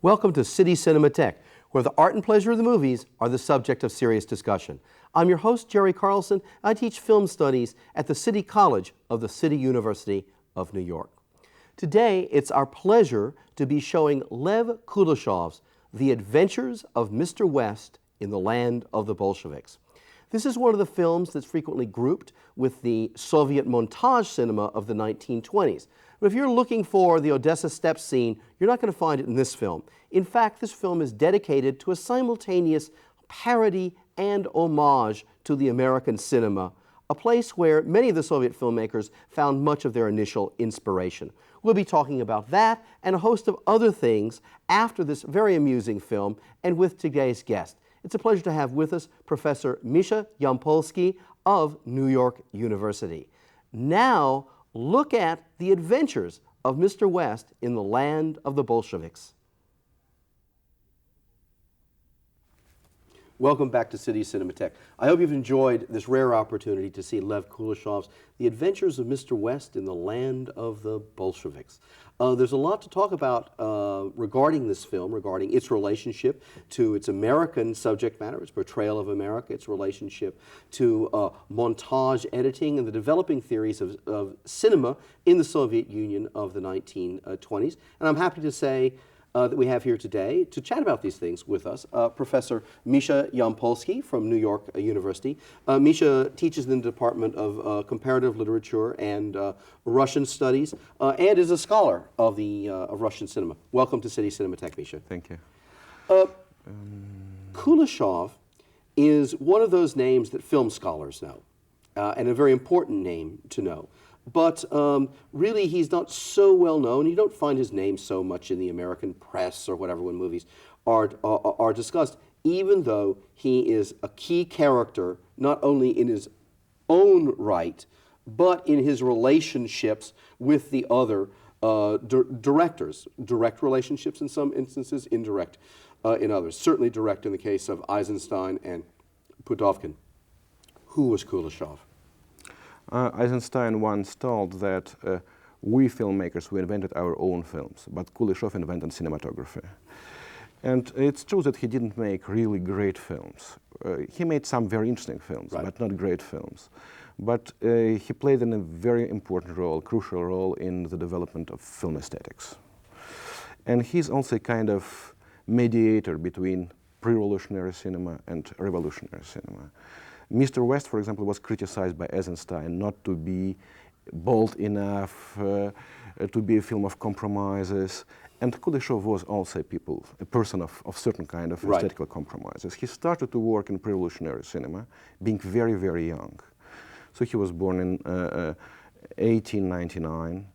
Welcome to City Cinematheque, where the art and pleasure of the movies are the subject of serious discussion. I'm your host, Jerry Carlson. I teach film studies at the City College of the City University of New York. Today, it's our pleasure to be showing Lev Kuleshov's The Adventures of Mr. West in the Land of the Bolsheviks. This is one of the films that's frequently grouped with the Soviet montage cinema of the 1920s. But if you're looking for the Odessa Steppe scene, you're not going to find it in this film. In fact, this film is dedicated to a simultaneous parody and homage to the American cinema, a place where many of the Soviet filmmakers found much of their initial inspiration. We'll be talking about that and a host of other things after this very amusing film and with today's guest. It's a pleasure to have with us Professor Misha Iampolski of New York University. Now, look at the adventures of Mr. West in the land of the Bolsheviks. Welcome back to City Cinematheque. I hope you've enjoyed this rare opportunity to see Lev Kuleshov's The Adventures of Mr. West in the Land of the Bolsheviks. There's a lot to talk about regarding this film, regarding its relationship to its American subject matter, its portrayal of America, its relationship to montage editing and the developing theories of cinema in the Soviet Union of the 1920s. And I'm happy to say that we have here today to chat about these things with us, Professor Misha Iampolski from New York University. Misha teaches in the Department of Comparative Literature and Russian Studies and is a scholar of Russian cinema. Welcome to City Cinematheque, Misha. Thank you. Kuleshov is one of those names that film scholars know, and a very important name to know. But really, he's not so well known. You don't find his name so much in the American press or whatever when movies are discussed, even though he is a key character, not only in his own right, but in his relationships with the other directors. Direct relationships in some instances, indirect in others. Certainly direct in the case of Eisenstein and Pudovkin. Who was Kuleshov? Eisenstein once told that we filmmakers, we invented our own films, but Kuleshov invented cinematography. And it's true that he didn't make really great films. He made some very interesting films, right, but not great films. But he played a very important role, crucial role in the development of film aesthetics. And he's also a kind of mediator between pre-revolutionary cinema and revolutionary cinema. Mr. West, for example, was criticized by Eisenstein not to be bold enough, to be a film of compromises. And Kuleshov was also a person of certain kind of right, aesthetical compromises. He started to work in pre-revolutionary cinema, being very, very young. So he was born in 1899,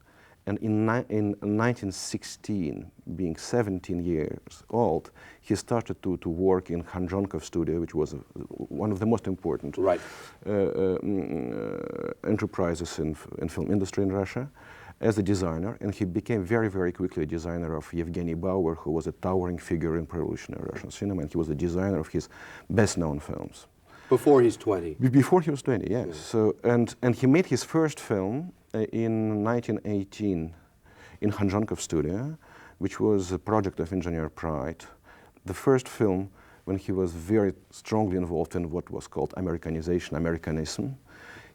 and in 1916, being 17 years old, he started to work in Khanjonkov studio, which was one of the most important right, enterprises in film industry in Russia, as a designer. And he became very, very quickly a designer of Evgeny Bauer, who was a towering figure in pre-revolutionary Russian cinema, and he was the designer of his best-known films. Before he's 20? Before he was 20, yes. Yeah. So, and he made his first film in 1918 in Khanjonkov studio, which was a project of engineer Pride. The first film when he was very strongly involved in what was called Americanization, Americanism.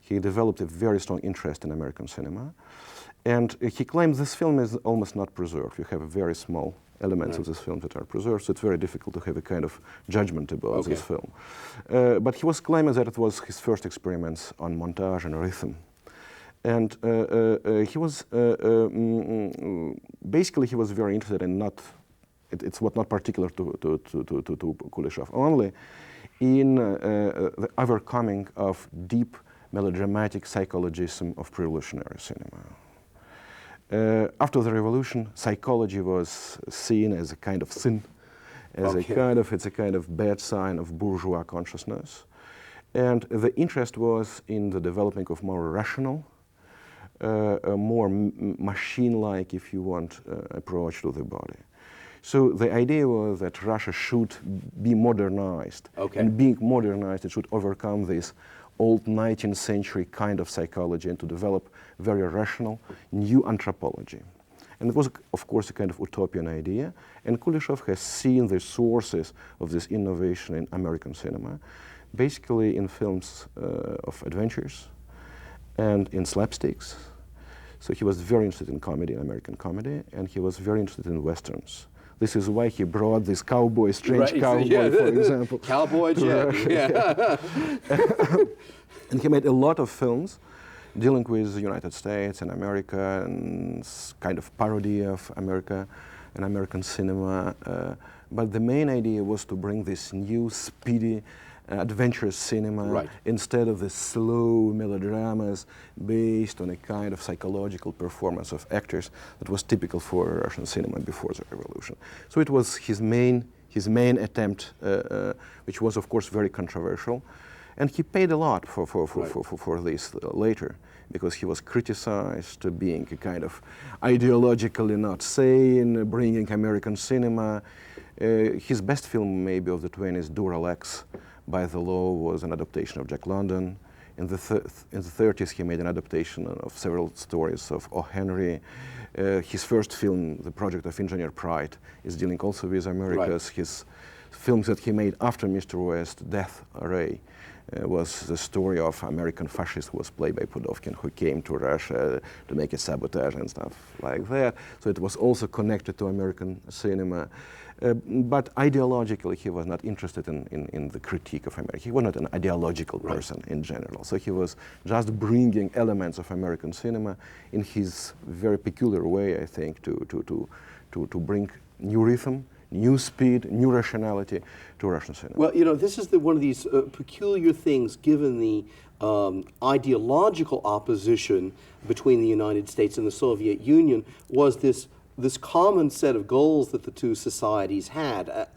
He developed a very strong interest in American cinema. And he claims this film is almost not preserved. You have very small elements of this film that are preserved, so it's very difficult to have a kind of judgment about this film. But he was claiming that it was his first experiments on montage and rhythm. And he was, basically he was very interested in it's not particular to Kuleshov, only in the overcoming of deep melodramatic psychologism of pre-revolutionary cinema. After the revolution, psychology was seen as a kind of sin, as it's a kind of bad sign of bourgeois consciousness. And the interest was in the development of more rational, a more machine-like, if you want, approach to the body. So the idea was that Russia should be modernized. And being modernized, it should overcome this old 19th century kind of psychology and to develop very rational, new anthropology. And it was, of course, a kind of utopian idea. And Kuleshov has seen the sources of this innovation in American cinema, basically in films of adventures and in slapsticks. So he was very interested in comedy, in American comedy, and he was very interested in Westerns. This is why he brought this cowboy, strange cowboy, for example. Cowboy Jack, yeah. And he made a lot of films dealing with the United States and America, and kind of parody of America and American cinema. But the main idea was to bring this new, speedy, adventurous cinema instead of the slow melodramas based on a kind of psychological performance of actors that was typical for Russian cinema before the revolution. So it was his main attempt, which was of course very controversial, and he paid a lot for this later, because he was criticized to being a kind of ideologically not sane, bringing American cinema. His best film maybe of the 20s, Duralex, by the Law, was an adaptation of Jack London. In the 30s, he made an adaptation of several stories of O. Henry. His first film, The Project of Engineer Pride, is dealing also with Americas. His films that he made after Mr. West, Death Ray, was the story of American fascist who was played by Pudovkin, who came to Russia to make a sabotage and stuff like that. So it was also connected to American cinema. But ideologically, he was not interested in the critique of America. He was not an ideological person in general. So he was just bringing elements of American cinema in his very peculiar way, I think, to bring new rhythm, new speed, new rationality to Russian cinema. Well, you know, this is one of these peculiar things, given the ideological opposition between the United States and the Soviet Union, was this common set of goals that the two societies had,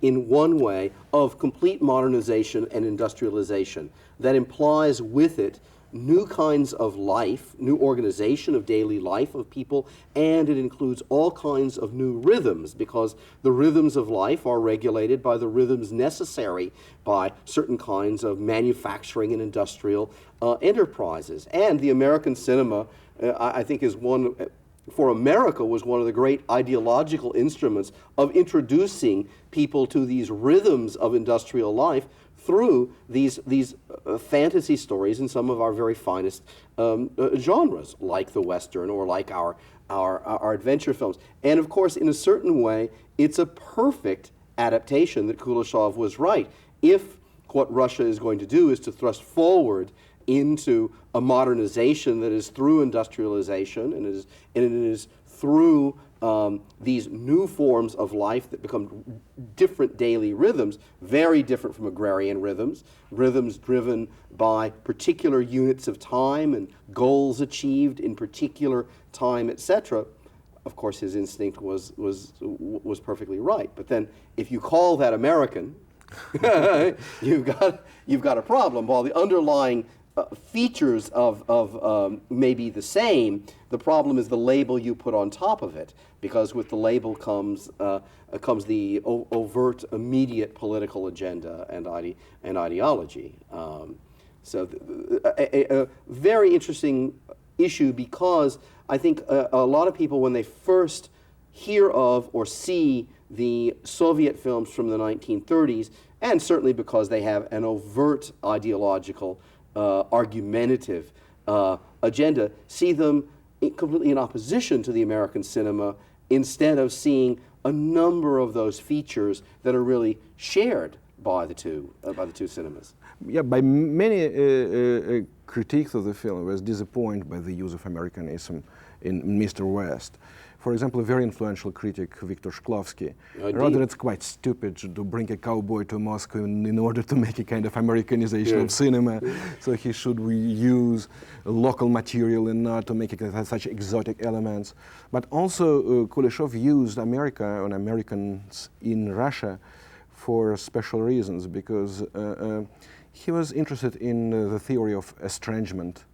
in one way, of complete modernization and industrialization. That implies with it new kinds of life, new organization of daily life of people, and it includes all kinds of new rhythms, because the rhythms of life are regulated by the rhythms necessary by certain kinds of manufacturing and industrial enterprises. And the American cinema, I think, is one, for America, was one of the great ideological instruments of introducing people to these rhythms of industrial life through these fantasy stories in some of our very finest genres, like the Western or like our adventure films. And of course, in a certain way, it's a perfect adaptation that Kuleshov was right. If what Russia is going to do is to thrust forward into a modernization that is through industrialization, and it is through these new forms of life that become different daily rhythms, very different from agrarian rhythms, rhythms driven by particular units of time and goals achieved in particular time, etc. Of course, his instinct was perfectly right. But then, if you call that American, you've got a problem. While the underlying features of may be the same, the problem is the label you put on top of it, because with the label comes the overt, immediate political agenda and ideology. So a very interesting issue, because I think a lot of people, when they first hear of or see the Soviet films from the 1930s, and certainly because they have an overt ideological argumentative agenda, see them completely in opposition to the American cinema, instead of seeing a number of those features that are really shared by the two cinemas. Yeah, by many critiques of the film was disappointed by the use of Americanism in Mr. West. For example, a very influential critic, Viktor Shklovsky, rather it's quite stupid to bring a cowboy to Moscow in order to make a kind of Americanization of cinema. So he should reuse local material and not to make it such exotic elements. But also Kuleshov used America and Americans in Russia for special reasons, because he was interested in the theory of estrangement,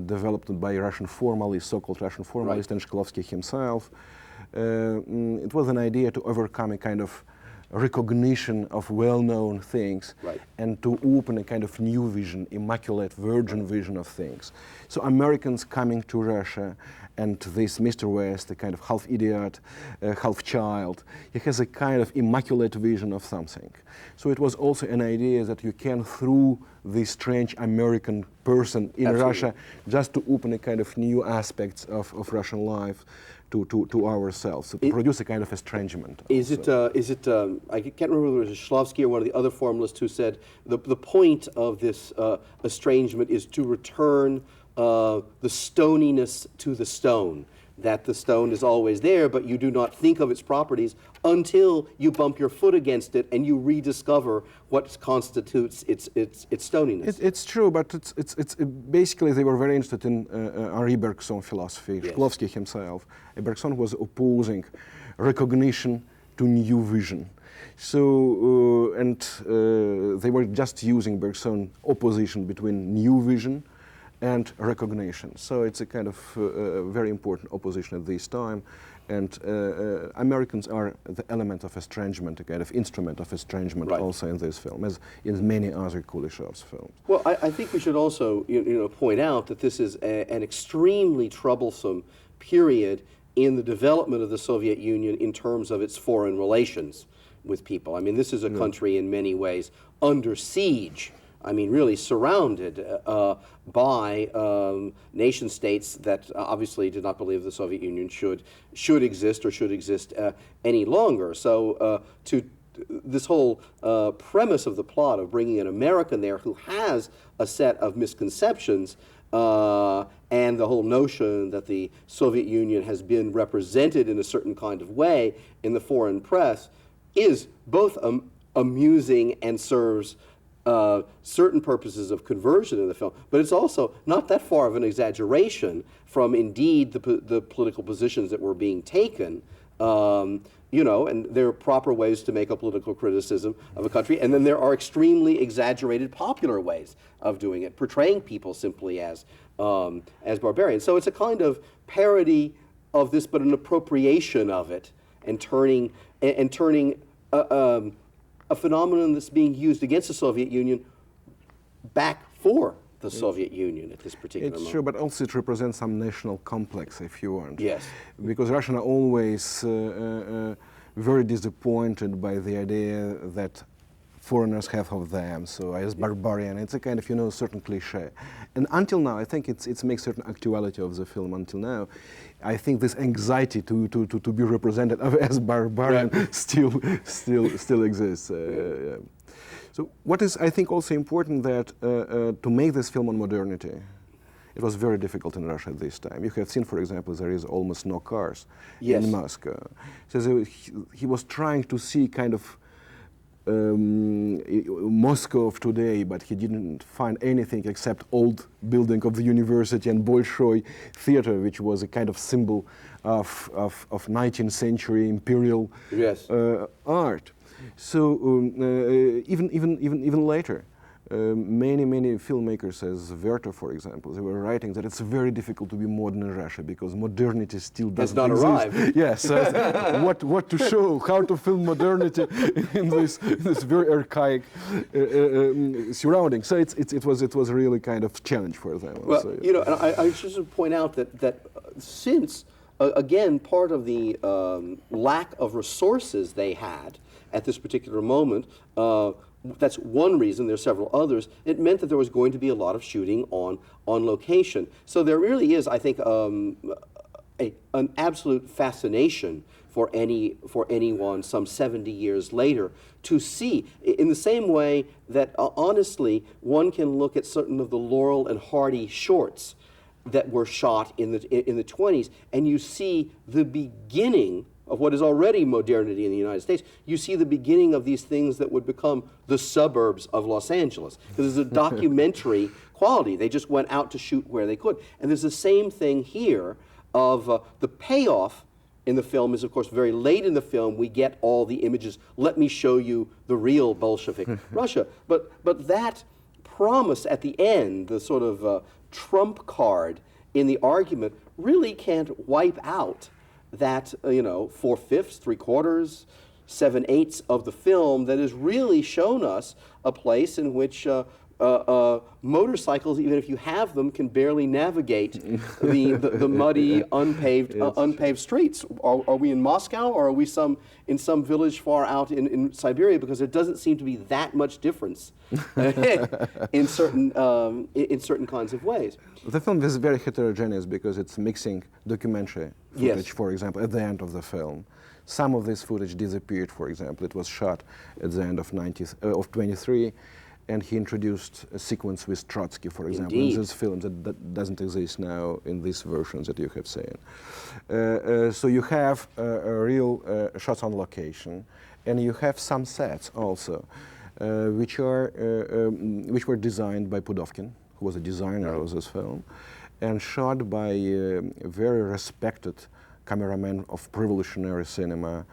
developed by Russian formalists, so-called Russian formalists, and Shklovsky himself. It was an idea to overcome a kind of recognition of well-known things, Right. and to open a kind of new vision, immaculate virgin vision of things. So Americans coming to Russia, and this Mr. West, a kind of half idiot, half child, he has a kind of immaculate vision of something. So it was also an idea that you can, through this strange American person in Absolutely. Russia, just to open a kind of new aspects of Russian life to ourselves, so to produce a kind of estrangement. Is it, I can't remember whether it was Shklovsky or one of the other formalists who said the point of this estrangement is to return the stoniness to the stone, that the stone is always there, but you do not think of its properties until you bump your foot against it and you rediscover what constitutes its stoniness. It's true, but it's basically they were very interested in Henri Bergson's philosophy, Yes. Shklovsky himself. Bergson was opposing recognition to new vision. So, they were just using Bergson's opposition between new vision and recognition. So it's a kind of very important opposition at this time. And Americans are the element of estrangement, a kind of instrument of estrangement, Right. also in this film, as in many other Kuleshov's films. Well, I think we should also point out that this is an extremely troublesome period in the development of the Soviet Union in terms of its foreign relations with people. I mean, this is a country in many ways under siege. I mean, really surrounded by nation states that obviously did not believe the Soviet Union should exist or should exist any longer. So to this whole premise of the plot of bringing an American there who has a set of misconceptions and the whole notion that the Soviet Union has been represented in a certain kind of way in the foreign press is both amusing and serves certain purposes of conversion in the film, but it's also not that far of an exaggeration from indeed the political positions that were being taken. And there are proper ways to make a political criticism of a country, and then there are extremely exaggerated popular ways of doing it, portraying people simply as barbarians. So it's a kind of parody of this, but an appropriation of it, and turning a phenomenon that's being used against the Soviet Union back for the Soviet Union at this particular moment. It's true, but also it represents some national complex, if you want. Yes. Because Russians are always very disappointed by the idea that foreigners have of them, so as barbarian. It's a kind of, certain cliche. And until now, I think it makes certain actuality of the film until now. I think this anxiety to be represented as barbarian still exists. So what is, I think, also important that to make this film on modernity, it was very difficult in Russia at this time. You have seen, for example, there is almost no cars in Moscow. So he was trying to see kind of Moscow of today, but he didn't find anything except old building of the university and Bolshoi theater, which was a kind of symbol of 19th century imperial art. So even later, many filmmakers, as Vertov, for example, they were writing that it's very difficult to be modern in Russia because modernity still doesn't exist. arrived. Yes, what to show, how to film modernity in this very archaic surrounding. So it was really kind of challenge for them. Well, also. and I should just point out that since again part of the lack of resources they had at this particular moment. That's one reason. There's several others. It meant that there was going to be a lot of shooting on location. So there really is, I think, an absolute fascination for anyone some 70 years later to see, in the same way that honestly one can look at certain of the Laurel and Hardy shorts that were shot in the 20s, and you see the beginning of what is already modernity in the United States. You see the beginning of these things that would become the suburbs of Los Angeles. Because there's a documentary quality. They just went out to shoot where they could. And there's the same thing here of the payoff in the film is, of course, very late in the film, we get all the images. Let me show you the real Bolshevik Russia. But that promise at the end, the sort of trump card in the argument, really can't wipe out that, 4/5, 3/4, 7/8 of the film that has really shown us a place in which motorcycles, even if you have them, can barely navigate the muddy, unpaved streets. Are we in Moscow, or are we in some village far out in Siberia? Because there doesn't seem to be that much difference in certain kinds of ways. The film is very heterogeneous because it's mixing documentary footage, Yes. for example, at the end of the film. Some of this footage disappeared, for example. It was shot at the end of 23. And he introduced a sequence with Trotsky, for example, Indeed. in this film that doesn't exist now in these versions that you have seen. So you have real shots on location, and you have some sets also, which were designed by Pudovkin, who was a designer of this film, and shot by a very respected cameraman of revolutionary cinema,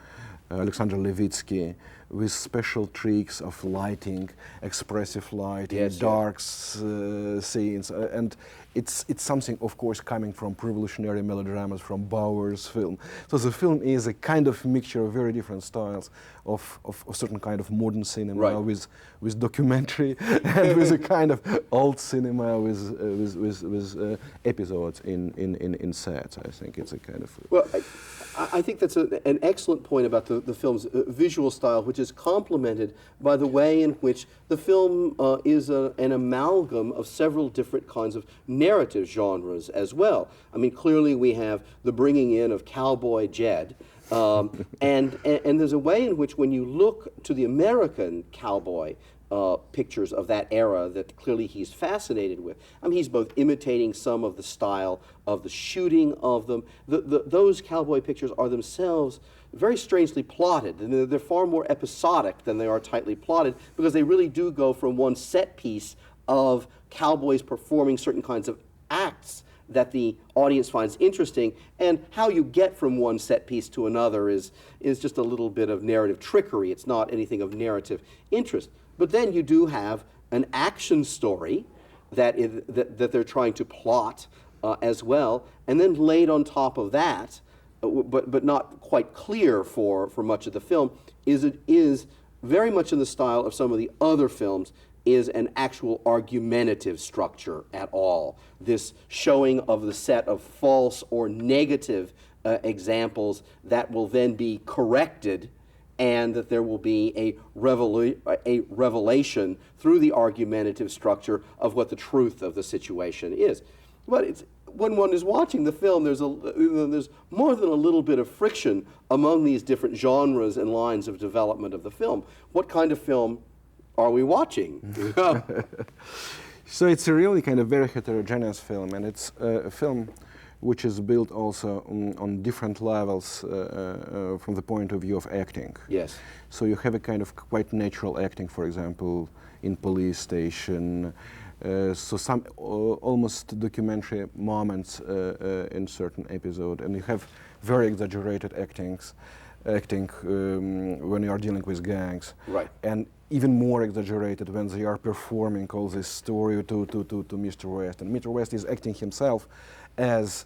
Alexander Levitsky, with special tricks of lighting, expressive lighting, Yes, dark scenes, and it's something, of course, coming from revolutionary melodramas from Bauer's film. So the film is a kind of mixture of very different styles of certain kind of modern cinema, Right. with documentary and with a kind of old cinema with episodes in sets. I think it's a kind of Well, I think that's an excellent point about the film's visual style, which is complemented by the way in which the film is an amalgam of several different kinds of narrative genres as well. I mean, clearly we have the bringing in of Cowboy Jed, and there's a way in which when you look to the American cowboy pictures of that era that clearly he's fascinated with. I mean, he's both imitating some of the style of the shooting of them. Those cowboy pictures are themselves very strangely plotted, and they're far more episodic than they are tightly plotted, because they really do go from one set piece of cowboys performing certain kinds of acts that the audience finds interesting, and how you get from one set piece to another is just a little bit of narrative trickery. It's not anything of narrative interest. But then you do have an action story that they're trying to plot as well, and then laid on top of that, but not quite clear for much of the film, is very much in the style of some of the other films, is an actual argumentative structure at all. This showing of the set of false or negative examples that will then be corrected, and that there will be a revelation through the argumentative structure of what the truth of the situation is. But when one is watching the film, there's more than a little bit of friction among these different genres and lines of development of the film. What kind of film are we watching? So it's a really kind of very heterogeneous film, and it's a film which is built also on different levels from the point of view of acting. Yes. So you have a kind of quite natural acting, for example, in police station. So some almost documentary moments in certain episode, and you have very exaggerated acting when you are dealing with gangs. Right. And even more exaggerated when they are performing all this story to Mr. West. And Mr. West is acting himself as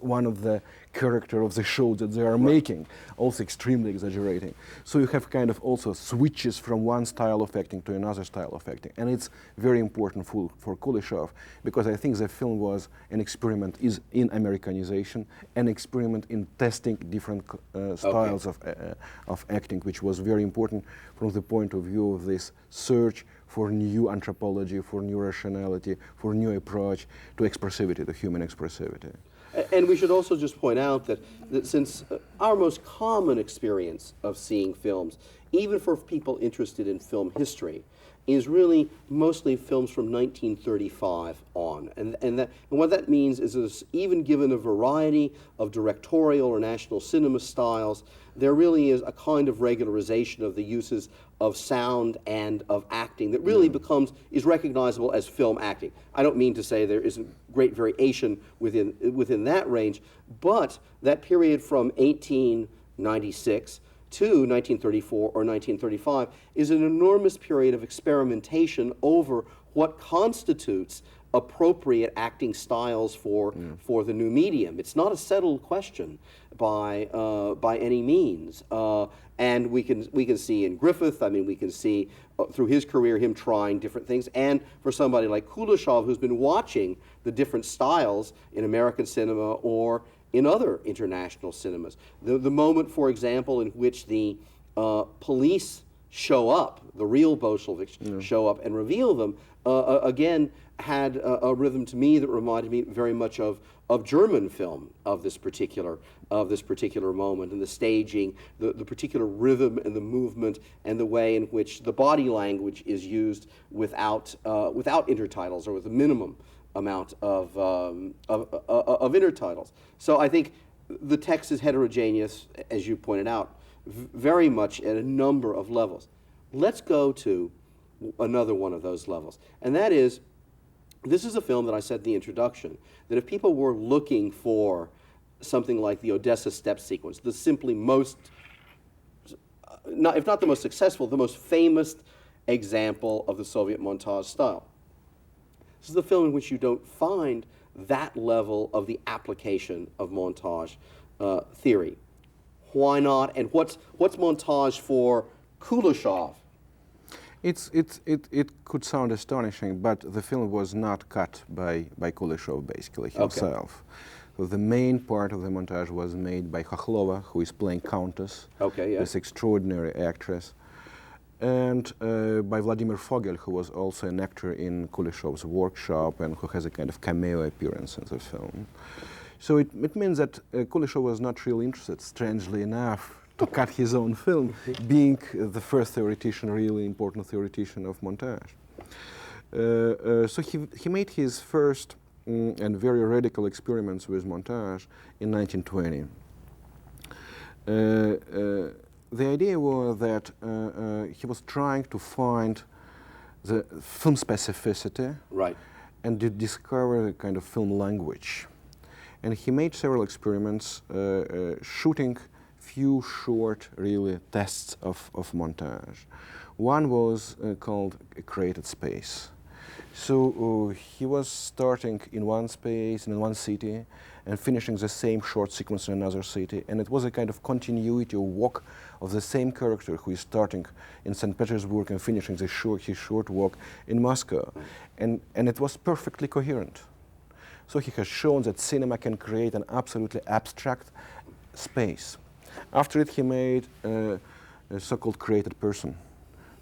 one of the character of the show that they are making, also extremely exaggerating. So you have kind of also switches from one style of acting to another style of acting. And it's very important for Kuleshov, because I think the film was an experiment in Americanization, an experiment in testing different styles of acting, which was very important from the point of view of this search for new anthropology, for new rationality, for new approach to expressivity, to human expressivity. And we should also just point out that since our most common experience of seeing films, even for people interested in film history, is really mostly films from 1935 on. And what that means is even given a variety of directorial or national cinema styles, there really is a kind of regularization of the uses of sound and of acting that really is recognizable as film acting. I don't mean to say there isn't great variation within that range, but that period from 1896 to 1934 or 1935 is an enormous period of experimentation over what constitutes appropriate acting styles for the new medium. It's not a settled question by any means. And we can see in Griffith, I mean, we can see through his career him trying different things. And for somebody like Kuleshov, who's been watching the different styles in American cinema or in other international cinemas. The moment, for example, in which the police show up, the real Bolsheviks show up and reveal them, again, had a rhythm to me that reminded me very much of German film of this particular moment, and the staging, the particular rhythm and the movement, and the way in which the body language is used without intertitles, or with a minimum amount of intertitles. So I think the text is heterogeneous, as you pointed out, very much at a number of levels. Let's go to another one of those levels, and that is, this is a film that I said in the introduction, that if people were looking for something like the Odessa step sequence, the simply most, if not the most successful, the most famous example of the Soviet montage style. This is the film in which you don't find that level of the application of montage theory. Why not? And what's montage for Kuleshov? It could sound astonishing, but the film was not cut by Kuleshov, basically, himself. Okay. So the main part of the montage was made by Khokhlova, who is playing Countess, this extraordinary actress, and by Vladimir Fogel, who was also an actor in Kuleshov's workshop and who has a kind of cameo appearance in the film. So it means that Kuleshov was not really interested, strangely enough, to cut his own film, being the first theoretician, really important theoretician of montage. So he made his first and very radical experiments with montage in 1920. The idea was that he was trying to find the film specificity, and to discover a kind of film language. And he made several experiments shooting few short, really, tests of montage. One was called a created space. So he was starting in one space, in one city, and finishing the same short sequence in another city. And it was a kind of continuity or walk of the same character who is starting in St. Petersburg and finishing his short walk in Moscow. And it was perfectly coherent. So he has shown that cinema can create an absolutely abstract space. After it, he made a so-called created person.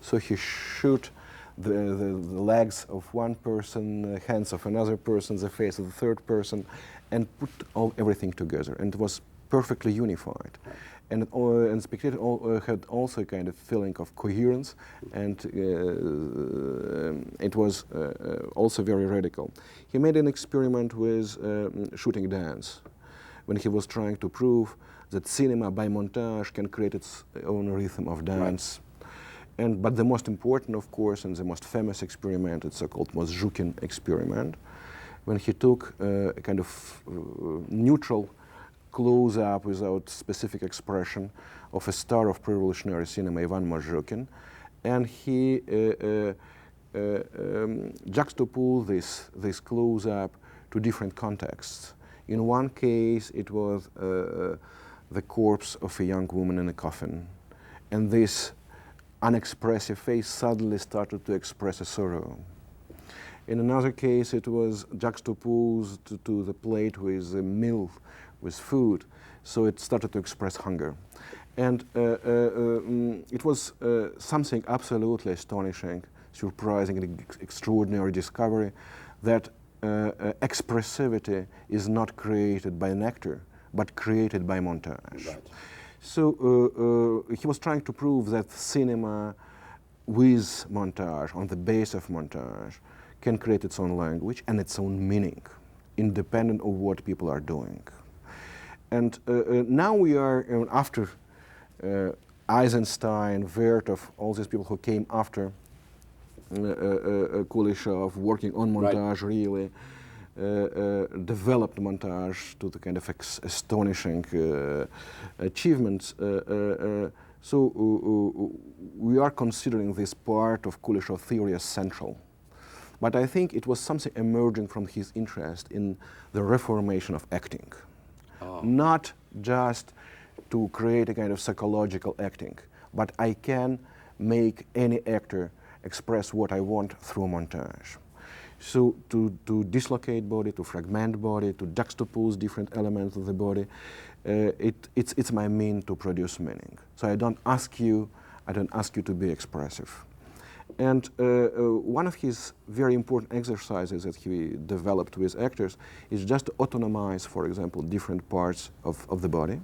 So he shoot the legs of one person, the hands of another person, the face of the third person, and put everything together. And it was perfectly unified. And spectator had also a kind of feeling of coherence, and it was also very radical. He made an experiment with shooting dance, when he was trying to prove that cinema by montage can create its own rhythm of dance. But the most important, of course, and the most famous experiment, it's so-called Mozhukin experiment, when he took a kind of neutral close-up without specific expression of a star of pre-revolutionary cinema, Ivan Mozhukin, and he juxtaposed this close-up to different contexts. In one case, it was the corpse of a young woman in a coffin, and this unexpressive face suddenly started to express a sorrow. In another case, it was juxtaposed to the plate with a meal, with food, so it started to express hunger. And it was something absolutely astonishing, surprising, and extraordinary discovery that expressivity is not created by an actor, but created by montage. Right. So he was trying to prove that cinema with montage, on the base of montage, can create its own language and its own meaning, independent of what people are doing. And now we are, after Eisenstein, Vertov, all these people who came after Kuleshov, working on montage, really developed montage to the kind of astonishing achievements. So we are considering this part of Kuleshov theory as central. But I think it was something emerging from his interest in the reformation of acting. Not just to create a kind of psychological acting, but I can make any actor express what I want through montage. So to dislocate body, to fragment body, to juxtapose different elements of the body, it's my mean to produce meaning. So I don't ask you to be expressive. And one of his very important exercises that he developed with actors is just to autonomize, for example, different parts of the body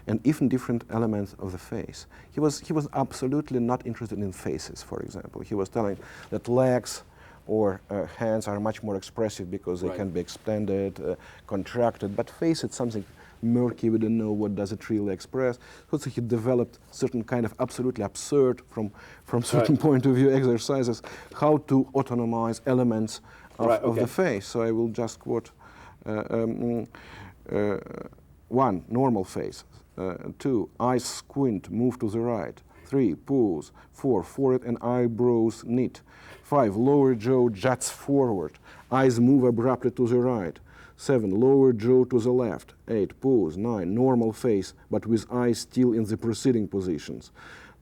and even different elements of the face. He was absolutely not interested in faces, for example. He was telling that legs or hands are much more expressive because they can be expanded, contracted, but face it's something murky, we don't know what does it really express. So he developed certain kind of absolutely absurd, from certain point of view, exercises, how to autonomize elements of the face. So I will just quote one, normal face. 2, eyes squint, move to the right. 3, pose. 4, forehead and eyebrows knit. 5, lower jaw juts forward. Eyes move abruptly to the right. 7, lower jaw to the left. 8, pose. 9, normal face, but with eyes still in the preceding positions.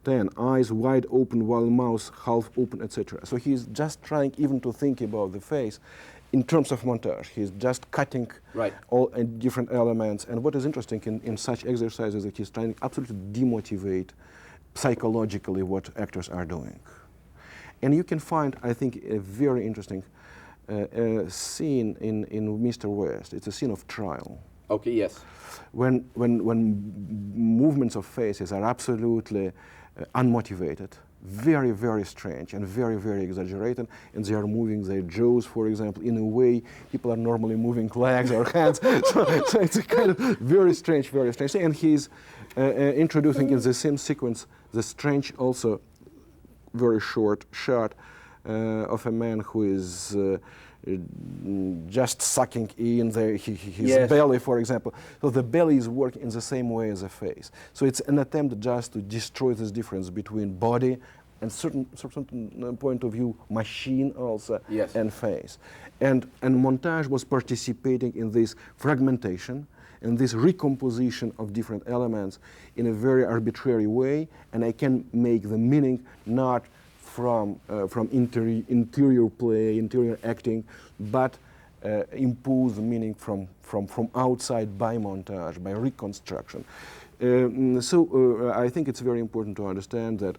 10, eyes wide open while mouth half open, etc. So he's just trying even to think about the face in terms of montage. He's just cutting all different elements. And what is interesting in such exercises is that he's trying to absolutely demotivate psychologically what actors are doing. And you can find, I think, a very interesting scene in Mr. West. It's a scene of trial. Okay, yes. When movements of faces are absolutely unmotivated, very, very strange and very, very exaggerated, and they are moving their jaws, for example, in a way people are normally moving legs or hands. so it's a kind of very strange thing. And he's introducing in the same sequence the strange, also very short shot of a man who is just sucking in his belly, for example. So the belly is working in the same way as the face. So it's an attempt just to destroy this difference between body and certain point of view, machine also, and face. And montage was participating in this fragmentation and this recomposition of different elements in a very arbitrary way, and I can make the meaning not from interior play, interior acting, but impose the meaning from outside by montage, by reconstruction. So I think it's very important to understand that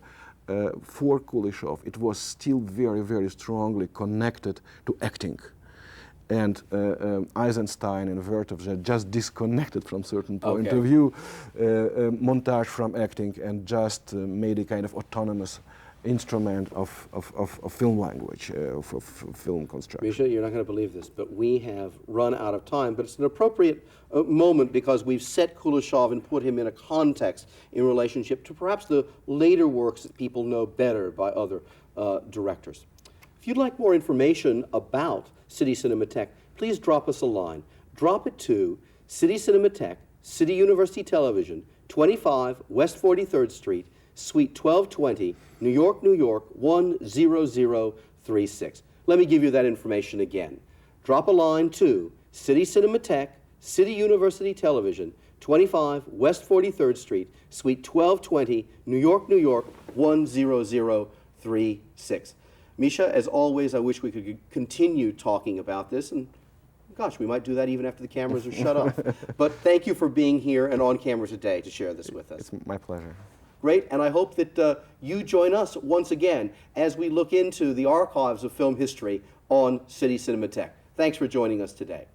for Kuleshov, it was still very, very strongly connected to acting. And Eisenstein and Vertov just disconnected from certain point of view, montage from acting, and just made a kind of autonomous instrument of film language, of film construction. Misha, you're not going to believe this, but we have run out of time. But it's an appropriate moment because we've set Kuleshov and put him in a context in relationship to perhaps the later works that people know better by other directors. If you'd like more information about City Cinematheque, please drop us a line. Drop it to City Cinematheque, City University Television, 25 West 43rd Street, Suite 1220, New York, New York, 10036. Let me give you that information again. Drop a line to City Cinematheque, City University Television, 25 West 43rd Street, Suite 1220, New York, New York, 10036. Misha, as always, I wish we could continue talking about this, and gosh, we might do that even after the cameras are shut off. But thank you for being here and on camera today to share this with us. It's my pleasure. Great, and I hope that you join us once again as we look into the archives of film history on City Cinematheque. Thanks for joining us today.